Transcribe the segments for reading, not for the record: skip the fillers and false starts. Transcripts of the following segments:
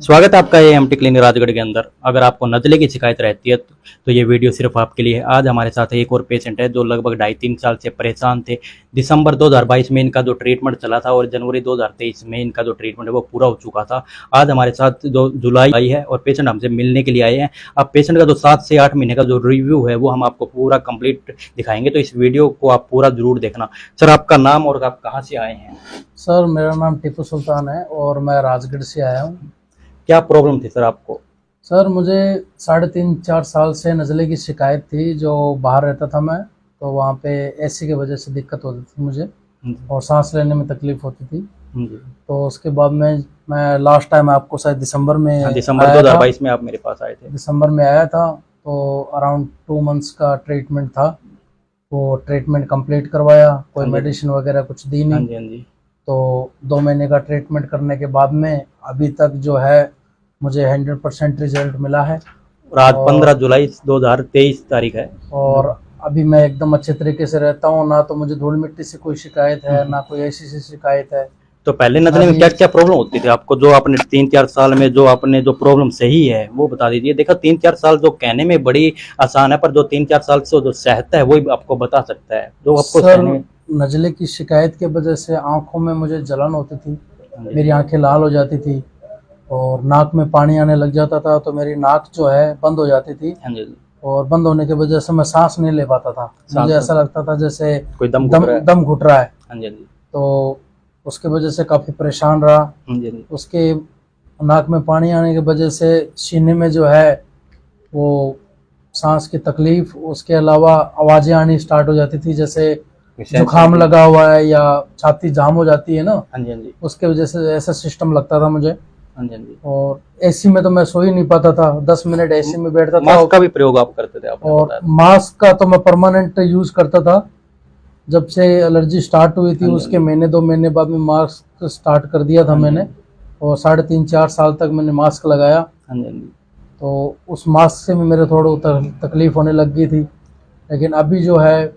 स्वागत है आपका एएमटी क्लिनिक राजगढ़ के अंदर। अगर आपको नज़ले की शिकायत रहती है तो ये वीडियो सिर्फ आपके लिए है। आज हमारे साथ एक और पेशेंट है जो लगभग 2.5-3 साल से परेशान थे। दिसंबर 2022 में इनका जो ट्रीटमेंट चला था और जनवरी 2023 में इनका जो ट्रीटमेंट है वो पूरा हो चुका था। आज हमारे साथ जो जुलाई आई है और पेशेंट हमसे मिलने के लिए आए हैं। अब पेशेंट का जो 7 से 8 महीने का जो रिव्यू है वो हम आपको पूरा कंप्लीट दिखाएंगे, तो इस वीडियो को आप पूरा जरूर देखना। सर, आपका नाम और आप कहाँ से आए हैं? सर, मेरा नाम टीपू सुल्तान है और मैं राजगढ़ से आया हूँ। क्या प्रॉब्लम थी सर आपको? सर, मुझे 3.5-4 साल से नज़ले की शिकायत थी। जो बाहर रहता था मैं, तो वहाँ पे एसी की वजह से दिक्कत होती थी मुझे और सांस लेने में तकलीफ होती थी। तो उसके बाद मैं लास्ट टाइम आपको शायद दिसंबर में दिसंबर 2022 में आप मेरे पास आए थे। दिसंबर में आया था, तो अराउंड 2 मंथ्स का ट्रीटमेंट था। वो ट्रीटमेंट कंप्लीट करवाया, कोई मेडिसिन वगैरह कुछ दी नहीं। तो 2 महीने का ट्रीटमेंट करने के बाद में अभी तक जो है मुझे 100% रिजल्ट मिला है। और आज 15 जुलाई 2023 तारीख है और अभी मैं एकदम अच्छे तरीके से रहता हूँ। ना तो मुझे धूल मिट्टी से कोई शिकायत है, ना कोई ऐसी सी शिकायत है। तो पहले नज़ले में क्या क्या प्रॉब्लम होती थी आपको, जो आपने 3-4 साल में जो आपने जो प्रॉब्लम सही है वो बता दीजिए। देखो, 3-4 साल जो कहने में बड़ी आसान है, पर जो 3-4 साल से जो सहता है वही आपको बता सकता है। जो आपको सर, नज़ले की शिकायत की वजह से आंखों में मुझे जलन होती थी, मेरी आंखें लाल हो जाती थी और नाक में पानी आने लग जाता था। तो मेरी नाक जो है बंद हो जाती थी और बंद होने की वजह से मैं सांस नहीं ले पाता था। मुझे ऐसा लगता था जैसे कोई दम घुट रहा है। तो उसके वजह से काफ़ी परेशान रहा। उसके नाक में पानी आने की वजह से सीने में जो है वो सांस की तकलीफ, उसके अलावा आवाज़ें आनी स्टार्ट हो जाती थी, जैसे जुकाम लगा हुआ है या छाती जाम हो जाती है ना। उसके वजह से ऐसा सिस्टम लगता था मुझे। और एसी में तो मैं सो ही नहीं पाता था। 10 मिनट एसी में बैठता था। मास्क का भी प्रयोग आप करते थे? और मास्क का तो मैं परमानेंट यूज करता था। जब से एलर्जी स्टार्ट हुई थी उसके महीने 2 महीने बाद में मास्क स्टार्ट कर दिया था मैंने, और 3.5-4 साल तक मैंने मास्क लगाया। तो उस मास्क से भी मेरे थोड़ा तकलीफ होने लग गई थी, लेकिन अभी जो है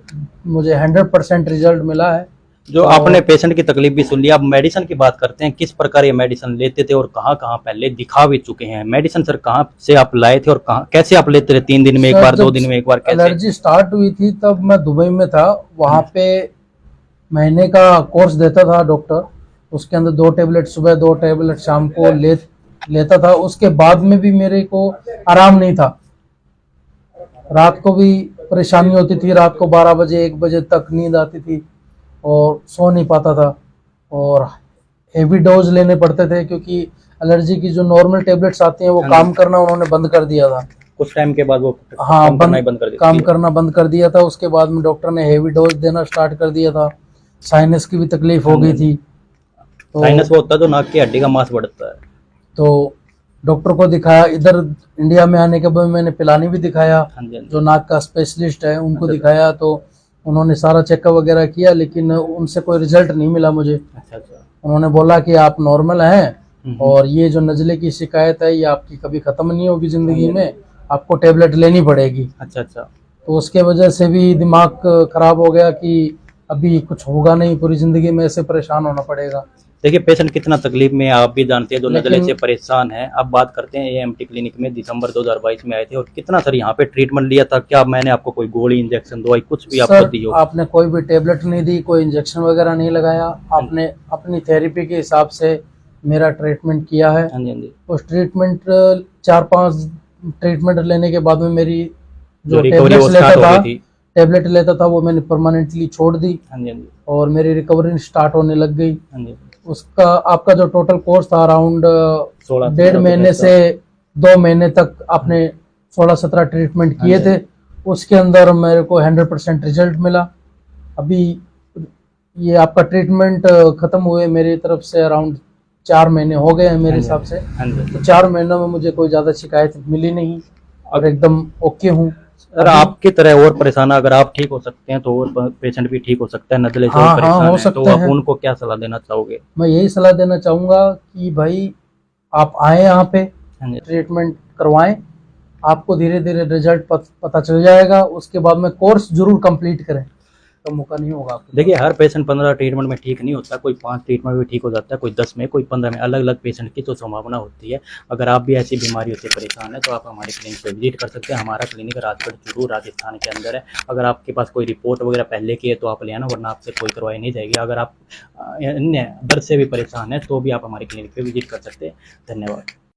मुझे 100% रिजल्ट मिला है। जो आपने पेशेंट की तकलीफ भी सुन ली, आप मेडिसिन की बात करते हैं। किस प्रकार ये मेडिसिन लेते थे और कहाँ कहाँ पहले दिखा भी चुके हैं? मेडिसिन सर कहाँ से आप लाए थे और कहाँ कैसे आप लेते थे? 3 दिन में एक बार, 2 दिन में एक बार, कैसे? एलर्जी स्टार्ट हुई थी तब मैं दुबई में था। वहाँ पे महीने का कोर्स देता था डॉक्टर। उसके अंदर 2 टैबलेट सुबह, 2 टैबलेट शाम को लेता था। उसके बाद में भी मेरे को आराम नहीं था। रात को भी परेशानी होती थी। रात को 12 बजे 1 बजे तक नींद आती थी और सो नहीं पाता था, और हेवी डोज लेने पड़ते थे क्योंकि एलर्जी की जो नॉर्मल टेबलेट्स आती हैं वो काम करना उन्होंने बंद कर दिया था। कुछ टाइम के बाद वो काम करना बंद कर दिया था। उसके बाद में डॉक्टर ने हेवी डोज देना स्टार्ट कर दिया था। साइनस की भी तकलीफ हो गई थी। तो साइनस वो होता है जो नाक की हड्डी का मांस बढ़ता है। तो डॉक्टर को दिखाया। इधर इंडिया में आने के बाद मैंने पिलानी भी दिखाया, जो नाक का स्पेशलिस्ट है उनको दिखाया। तो उन्होंने सारा चेकअप वगैरह किया, लेकिन उनसे कोई रिजल्ट नहीं मिला मुझे। उन्होंने बोला कि आप नॉर्मल हैं और ये जो नज़ले की शिकायत है ये आपकी कभी खत्म नहीं होगी जिंदगी में, आपको टेबलेट लेनी पड़ेगी। तो उसके वजह से भी दिमाग खराब हो गया कि अभी कुछ होगा नहीं, पूरी जिंदगी में ऐसे परेशान होना पड़ेगा। देखिए, पेशेंट कितना तकलीफ में आप भी जानते हैं, जो नज़ले से परेशान है। अब बात करते हैं एएमटी क्लिनिक में दिसंबर 2022 में आए थे और कितना सर यहाँ पे ट्रीटमेंट लिया था? क्या मैंने आपको कोई गोली, इंजेक्शन, दवाई कुछ भी आपको दी हो? आपने कोई भी टेबलेट नहीं दी, कोई इंजेक्शन वगैरह नहीं लगाया। आपने अपनी थेरेपी के हिसाब से मेरा ट्रीटमेंट किया है। उस ट्रीटमेंट 4-5 ट्रीटमेंट लेने के बाद में मेरी जो टेबलेट लेता था वो मैंने परमानेंटली छोड़ दी और मेरी रिकवरी स्टार्ट होने लग गई। उसका आपका जो टोटल कोर्स था अराउंड 1.5 महीने से 2 महीने तक आपने 16-17 ट्रीटमेंट किए थे। उसके अंदर मेरे को 100% रिजल्ट मिला। अभी ये आपका ट्रीटमेंट खत्म हुए मेरी तरफ से अराउंड 4 महीने हो गए हैं मेरे हिसाब से। तो 4 महीनों में मुझे कोई ज़्यादा शिकायत मिली नहीं और एकदम ओके हूँ। अगर आपकी तरह और परेशान, अगर आप ठीक हो सकते हैं तो और पेशेंट भी ठीक हो सकता है नज़ले से परेशान है, तो आप उनको क्या सलाह देना चाहोगे? मैं यही सलाह देना चाहूँगा कि भाई आप आए यहाँ पे, ट्रीटमेंट करवाएं। आपको धीरे धीरे रिजल्ट पता चल जाएगा। उसके बाद में कोर्स जरूर कंप्लीट करें। का मौका नहीं होगा आपके देखिए हर पेशेंट 15 ट्रीटमेंट में ठीक नहीं होता, कोई 5 ट्रीटमेंट में ठीक हो जाता है, कोई 10 में, कोई 15 में, अलग अलग पेशेंट की तो संभावना होती है। अगर आप भी ऐसी बीमारियों से परेशान हैं तो आप हमारे क्लिनिक पे विजिट कर सकते हैं। हमारा क्लिनिक राजगढ़ चूरू राजस्थान के अंदर है। अगर आपके पास कोई रिपोर्ट वगैरह पहले की है तो आप ले आना, वरना आपसे कोई करवाई नहीं जाएगी। अगर आप अन्य दर्द से भी परेशान हैं तो भी आप हमारे क्लिनिक पे विजिट कर सकते हैं। धन्यवाद।